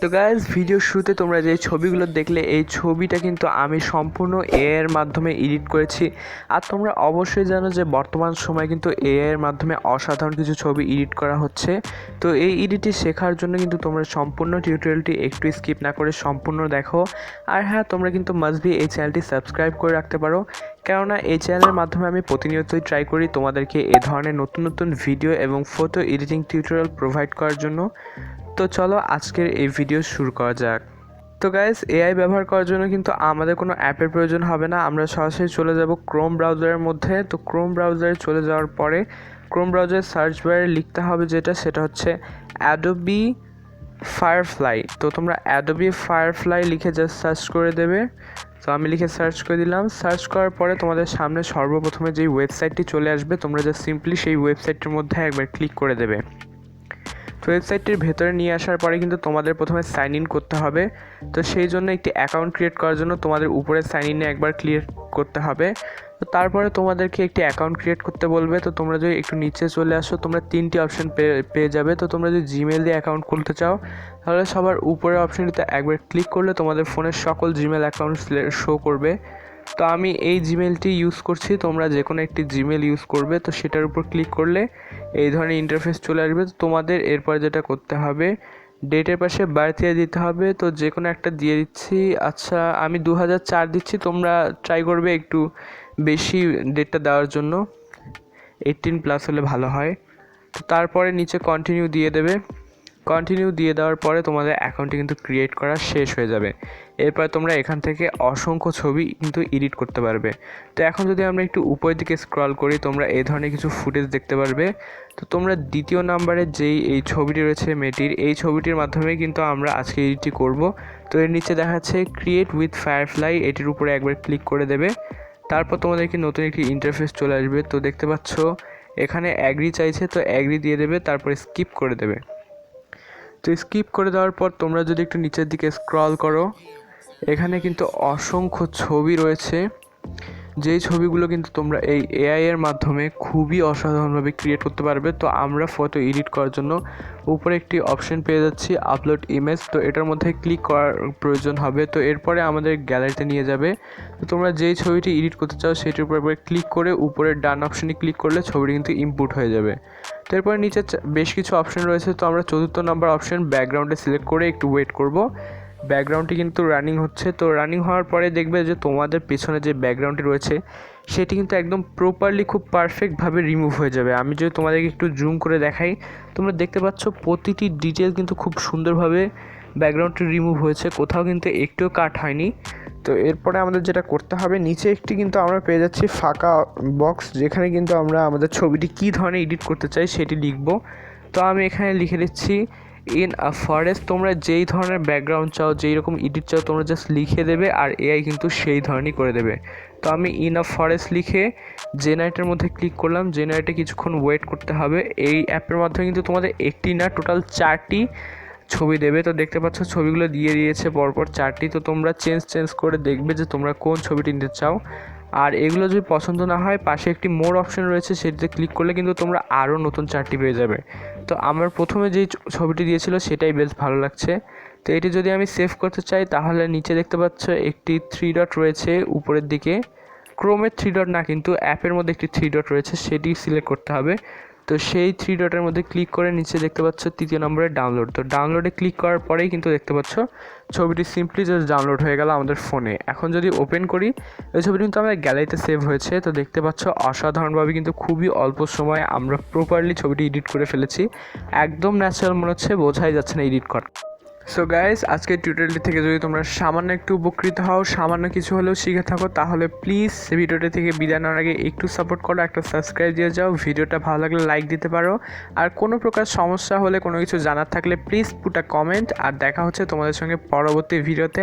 তো গাইজ ভিডিওর শুরুতে তোমরা যে ছবিগুলো দেখলে এই ছবিটা কিন্তু আমি সম্পূর্ণ এআই এর মাধ্যমে এডিট করেছি। আর তোমরা অবশ্যই জানো যে বর্তমান সময়ে কিন্তু এআই এর মাধ্যমে অসাধারণ কিছু ছবি এডিট করা হচ্ছে। তো এই এডিটটি শেখার জন্য কিন্তু তোমরা সম্পূর্ণ টিউটোরিয়ালটি একটু স্কিপ না করে সম্পূর্ণ দেখো। আর হ্যাঁ, তোমরা কিন্তু মাস্ট বি এই চ্যানেলটি সাবস্ক্রাইব করে রাখতে পারো, কেননা এই চ্যানেলের মাধ্যমে আমি প্রতিনিয়তই ট্রাই করি তোমাদেরকে এ ধরনের নতুন নতুন ভিডিও এবং ফটো এডিটিং টিউটোরিয়াল প্রোভাইড করার জন্য। তো চলো আজকের এই ভিডিও শুরু করা যাক। তো গাইস, এআই ব্যবহার করার জন্য কিন্তু আমাদের কোনো অ্যাপের প্রয়োজন হবে না। আমরা সরাসরি চলে যাব ক্রোম ব্রাউজারের মধ্যে। তো ক্রোম ব্রাউজারে চলে যাওয়ার পরে ক্রোম ব্রাউজারের সার্চ বারে লিখতে হবে সেটা হচ্ছে অ্যাডোবি ফায়ারফ্লাই। তো তোমরা অ্যাডোবি ফায়ারফ্লাই লিখে জাস্ট সার্চ করে দেবে। তো আমি লিখে সার্চ করে দিলাম। সার্চ করার পরে তোমাদের সামনে সর্বপ্রথমে যেই ওয়েবসাইটটি চলে আসবে, তোমরা জাস্ট সিম্পলি সেই ওয়েবসাইটটির মধ্যে একবার ক্লিক করে দেবে। তো ওয়েবসাইটটির ভেতরে নিয়ে আসার পরে কিন্তু তোমাদের প্রথমে সাইন ইন করতে হবে। তো সেই জন্য একটি অ্যাকাউন্ট ক্রিয়েট করার জন্য তোমাদের উপরে সাইন ইনে একবার ক্লিক করতে হবে। তো তারপরে তোমাদেরকে একটি অ্যাকাউন্ট ক্রিয়েট করতে বলবে। তো তোমরা যদি একটু নিচে চলে আসো, তোমরা তিনটি অপশন পেয়ে যাবে। তো তোমরা যদি জিমেল দিয়ে অ্যাকাউন্ট খুলতে চাও, তাহলে সবার উপরের অপশনটিতে একবার ক্লিক করলে তোমাদের ফোনের সকল জিমেল অ্যাকাউন্ট শো করবে। তো আমি এই জিমেলটি ইউজ করছি, তোমরা যে কোনো একটি জিমেল ইউজ করবে। তো সেটার উপর ক্লিক করলে এই ধরনের ইন্টারফেস চলে আসবে। তো তোমাদের এরপর যেটা করতে হবে, ডেটের পাশে বার্থ ইয়ার দিতে হবে। তো যে কোনো একটা দিয়ে দিচ্ছি। আচ্ছা, আমি 2004 দিচ্ছি, তোমরা ট্রাই করবে একটু বেশি ডেটটা দেওয়ার জন্য, 18+ হলে ভালো হয়। তো তারপরে নিচে কন্টিনিউ দিয়ে দেবে। কন্টিনিউ দিয়ে দেওয়ার পরে তোমাদের অ্যাকাউন্টটি কিন্তু ক্রিয়েট করা শেষ হয়ে যাবে। এরপর তোমরা এখান থেকে অসংখ্য ছবি কিন্তু এডিট করতে পারবে। তো এখন যদি আমরা একটু উপরের দিকে স্ক্রল করি, তোমরা এই ধরনের কিছু ফুটেজ দেখতে পারবে। তো তোমরা দ্বিতীয় নাম্বারে যেই এই ছবিটি রয়েছে মেয়েটির, এই ছবিটির মাধ্যমে কিন্তু আমরা আজকে এডিটটি করব। তো এর নিচে দেখাচ্ছে ক্রিয়েট উইথ ফায়ারফ্লাই, এটির উপরে একবার ক্লিক করে দেবে। তারপর তোমাদেরকে নতুন একটি ইন্টারফেস চলে আসবে। তো দেখতে পাচ্ছ এখানে অ্যাগ্রি চাইছে, তো অ্যাগ্রি দিয়ে দেবে, তারপরে স্কিপ করে দেবে। তো স্কিপ করে দেওয়ার পর তোমরা যদি একটু নিচের দিকে স্ক্রল করো, এখানে কিন্তু অসংখ্য ছবি রয়েছে, যেই ছবিগুলো কিন্তু তোমরা এই এআই এর মাধ্যমে খুবই অসাধারণভাবে ক্রিয়েট করতে পারবে। তো আমরা ফটো এডিট করার জন্য উপরে একটি অপশন পেয়ে যাচ্ছি, আপলোড ইমেজ। তো এটার মধ্যে ক্লিক করার প্রয়োজন হবে। তো এরপরে আমাদের গ্যালারিতে নিয়ে যাবে। তো তোমরা যেই ছবিটি এডিট করতে চাও সেটির উপর একবার ক্লিক করে উপরের ডান অপশনে ক্লিক করলে ছবিটি কিন্তু ইনপুট হয়ে যাবে। তো এরপরে নিচে বেশ কিছু অপশন রয়েছে। তো আমরা 4র্থ নম্বর অপশন ব্যাকগ্রাউন্ডে সিলেক্ট করে একটু ওয়েট করব। ব্যাকগ্রাউন্ডটি কিন্তু রানিং হচ্ছে। তো রানিং হওয়ার পরে দেখবে যে তোমাদের পেছনে যে ব্যাকগ্রাউন্ডটি রয়েছে সেটি কিন্তু একদম প্রপারলি খুব পারফেক্টভাবে রিমুভ হয়ে যাবে। আমি যদি তোমাদেরকে একটু জুম করে দেখাই, তোমরা দেখতে পাচ্ছ প্রতিটি ডিটেল কিন্তু খুব সুন্দরভাবে ব্যাকগ্রাউন্ডটি রিমুভ হয়েছে, কোথাও কিন্তু একটুও কাট হয়নি। তো এরপরে আমাদের যেটা করতে হবে, নিচে একটি কিন্তু আমরা পেয়ে যাচ্ছি ফাঁকা বক্স, যেখানে কিন্তু আমরা আমাদের ছবিটি কী ধরনের এডিট করতে চাই সেটি লিখব। তো আমি এখানে লিখে দিচ্ছি ইন আ ফরেস্ট। তোমরা যেই ধরনের ব্যাকগ্রাউন্ড চাও, যেই রকম এডিট চাও, তোমরা জাস্ট লিখে দেবে আর এআই কিন্তু সেই ধরনই করে দেবে। তো আমি ইন আ ফরেস্ট লিখে জেনারেটের মধ্যে ক্লিক করলাম। জেনারেটে কিছুক্ষণ ওয়েট করতে হবে। এই অ্যাপের মাধ্যমে কিন্তু তোমাদের একটি না, টোটাল 4টি ছবি দেবে। তো দেখতে পাচ্ছ ছবিগুলো দিয়ে দিয়েছে পরপর 4টি। তো তোমরা চেঞ্জ করে দেখবে যে তোমরা কোন ছবিটি নিতে চাও। আর এগুলো যদি পছন্দ না হয়, পাশে একটি মোর অপশন রয়েছে, সেটিতে ক্লিক করলে কিন্তু তোমরা আরও নতুন 4টি পেয়ে যাবে। তো আমার প্রথমে যেই ছবিটি দিয়েছিল সেটাই বেশ ভালো লাগছে। তো এটি যদি আমি সেভ করতে চাই, তাহলে নিচে দেখতে পাচ্ছ একটি 3 ডট রয়েছে উপরের দিকে। ক্রোমের 3 ডট না, কিন্তু অ্যাপের মধ্যে একটি 3 ডট রয়েছে, সেটি সিলেক্ট করতে হবে। তো সেই 3 ডটের মধ্যে ক্লিক করে নিচে দেখতে পাচ্ছ 3য় নম্বরে ডাউনলোড। তো ডাউনলোডে ক্লিক করার পরেই কিন্তু দেখতে পাচ্ছ ছবিটি সিম্পলি জাস্ট ডাউনলোড হয়ে গেল আমাদের ফোনে। এখন যদি ওপেন করি, এই ছবিটি কিন্তু আমাদের গ্যালারিতে সেভ হয়েছে। তো দেখতে পাচ্ছ অসাধারণভাবে কিন্তু খুবই অল্প সময়ে আমরা প্রপারলি ছবিটি এডিট করে ফেলেছি। একদম ন্যাচারাল মনে হচ্ছে, বোঝাই যাচ্ছে না এডিট করা। সো গাইস, আজকের টিউটোরিয়ালটি থেকে যদি তোমরা সামান্য একটু উপকৃত হও, সামান্য কিছু হলেও শিখে থাকো, তাহলে প্লিজ ভিডিওটি থেকে বিদায় নেওয়ার আগে একটু সাপোর্ট করো, একটা সাবস্ক্রাইব দিয়ে যাও। ভিডিওটা ভালো লাগলে লাইক দিতে পারো। আর কোনো প্রকার সমস্যা হলে, কোনো কিছু জানার থাকলে প্লিজ পুট আ কমেন্ট। আর দেখা হচ্ছে তোমাদের সঙ্গে পরবর্তী ভিডিওতে।